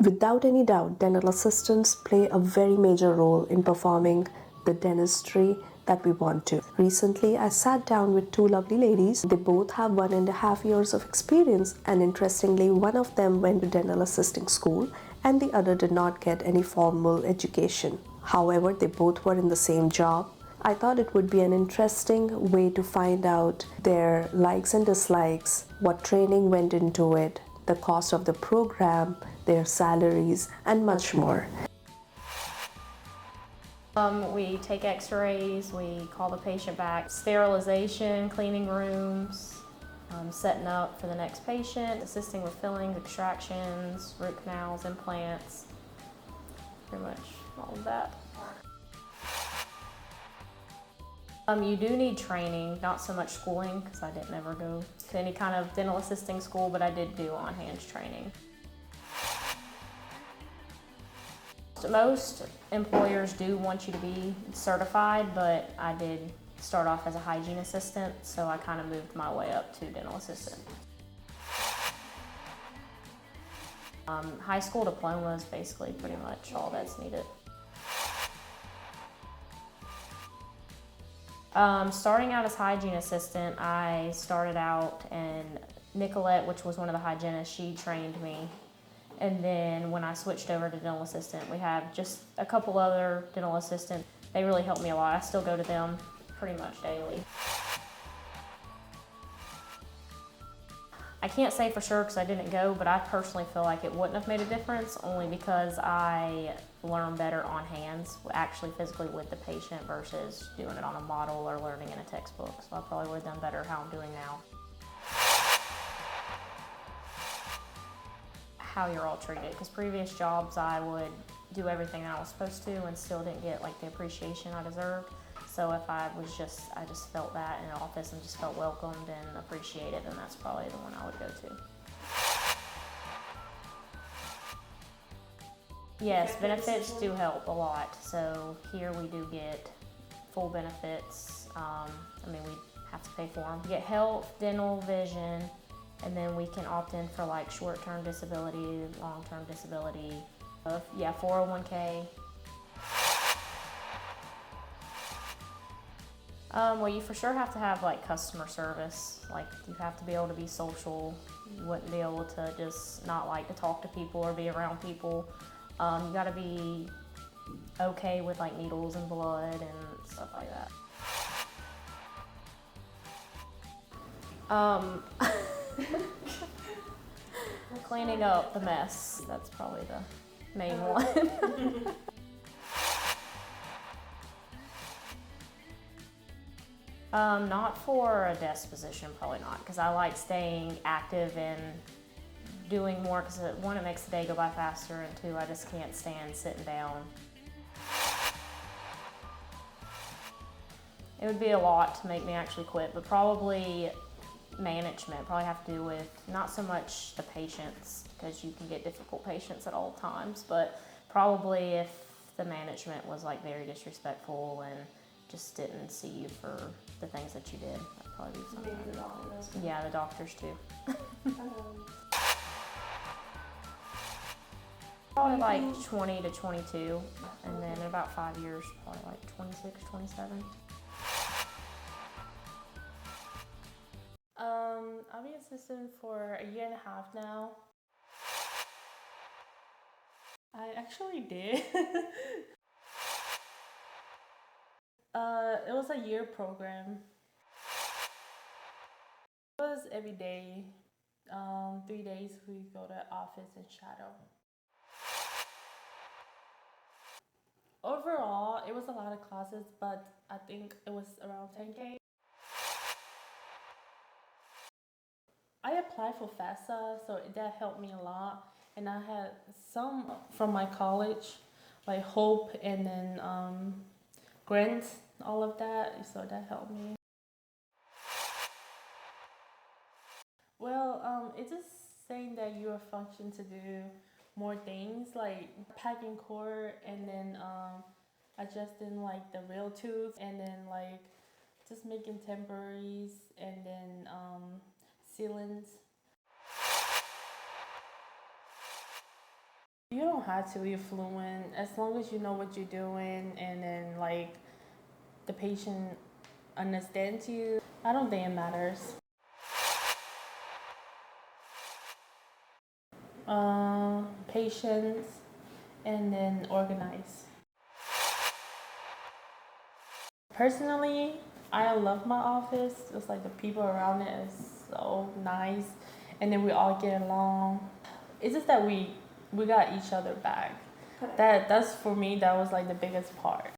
Without any doubt, dental assistants play a very major role in performing the dentistry that we want to. Recently, I sat down with two lovely ladies. They both have 1.5 years of experience, and interestingly, one of them went to dental assisting school and the other did not get any formal education. However, they both were in the same job. I thought it would be an interesting way to find out their likes and dislikes, what training went into it, the cost of the program, their salaries, and much more. We take X-rays, we call the patient back, sterilization, cleaning rooms, setting up for the next patient, assisting with fillings, extractions, root canals, implants, pretty much all of that. You do need training, not so much schooling, because I didn't ever go to any kind of dental assisting school, but I did do on-hands training. Most employers do want you to be certified, but I did start off as a hygiene assistant, so I kind of moved my way up to dental assistant. High school diploma is basically pretty much all that's needed. Starting out as hygiene assistant, I started out in Nicolette, which was one of the hygienists. She trained me. And then when I switched over to dental assistant, we have just a couple other dental assistants. They really helped me a lot. I still go to them pretty much daily. I can't say for sure because I didn't go, but I personally feel like it wouldn't have made a difference only because I learn better on hands, actually physically with the patient versus doing it on a model or learning in a textbook. So I probably would have done better how I'm doing now. How you're all treated, because previous jobs I would do everything I was supposed to and still didn't get like the appreciation I deserved. So if I just felt that in an office and just felt welcomed and appreciated, then that's probably the one I would go to. Yes, benefits do help a lot. So here we do get full benefits. I mean, we have to pay for them. We get health, dental, vision, and then we can opt in for like short-term disability, long-term disability. Yeah, 401k. Well, you for sure have to have like customer service. Like you have to be able to be social. You wouldn't be able to just not like to talk to people or be around people. You gotta be okay with like needles and blood and stuff like that. Cleaning up the mess, that's probably the main one. Not for a desk position, probably not, because I like staying active and doing more, because one, it makes the day go by faster, and two, I just can't stand sitting down. It would be a lot to make me actually quit, but probably management. Probably have to do with not so much the patients, because you can get difficult patients at all times, but probably if the management was like very disrespectful and just didn't see you for the things that you did, that'd probably be something. Maybe the doctors. Yeah, the doctors too. Probably like 20 to 22, and then in about 5 years, probably like 26, 27. I'll be assistant for 1.5 years now. I actually did. It was a year program. It was every day. 3 days we go to office and shadow. Overall, it was a lot of classes, but I think it was around 10K. I applied for FAFSA, so that helped me a lot. And I had some from my college, like Hope and then grants, all of that, so that helped me. Well, it's just saying that you are functioned to do more things, like packing cord and then adjusting like the real tooth, and then like just making temporaries and then sealants. You don't have to be fluent as long as you know what you're doing and then like the patient understands you. I don't think it matters. Patience and then organize. Personally, I love my office. It's like the people around it is so nice, and then we all get along. It's just that we got each other back. That's for me. That was like the biggest part.